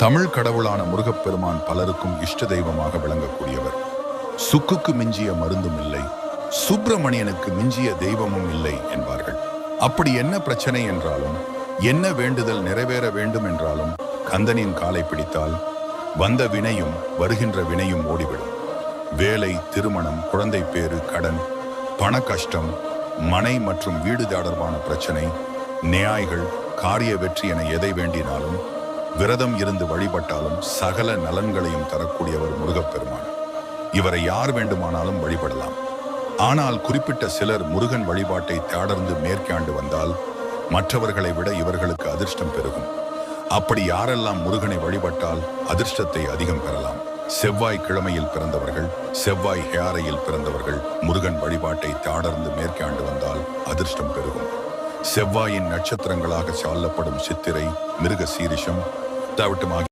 தமிழ் கடவுளான முருகப்பெருமான் பலருக்கும் இஷ்ட தெய்வமாக விளங்கக்கூடியவர். சுக்குக்கு மிஞ்சிய மருந்தும் இல்லை, சுப்பிரமணியனுக்கு மிஞ்சிய தெய்வமும் இல்லை என்பார்கள். அப்படி என்ன பிரச்சனை என்றாலும், என்ன வேண்டுதல் நிறைவேற வேண்டும் என்றாலும் கந்தனின் காலை பிடித்தால் வந்த வினையும் வருகின்ற வினையும் ஓடிவிடும். வேலை, திருமணம், குழந்தை பேறு, கடன், பண கஷ்டம், மனை மற்றும் வீடு தொடர்பான பிரச்சனை, நியாய்கள், காரிய வெற்றி என எதை வேண்டினாலும் விரதம் இருந்து வழிபட்டாலும் சகல நலன்களையும் தரக்கூடியவர் முருகப்பெருமான். இவரை யார் வேண்டுமானாலும் வழிபடலாம். ஆனால் குறிப்பிட்ட சிலர் முருகன் வழிபாட்டை தொடர்ந்து மேற்காண்டு வந்தால் மற்றவர்களை விட இவர்களுக்கு அதிர்ஷ்டம் பெருகும். அப்படி யாரெல்லாம் முருகனை வழிபட்டால் அதிர்ஷ்டத்தை அதிகம் பெறலாம்? செவ்வாய் கிழமையில் பிறந்தவர்கள், செவ்வாய் ஹேரையில் பிறந்தவர்கள் முருகன் வழிபாட்டை தொடர்ந்து மேற்காண்டு வந்தால் அதிர்ஷ்டம் பெருகும். செவ்வாயின் நட்சத்திரங்களாக சொல்லப்படும் சித்திரை, மிருக சீரிஷம், தவிட்டுமாக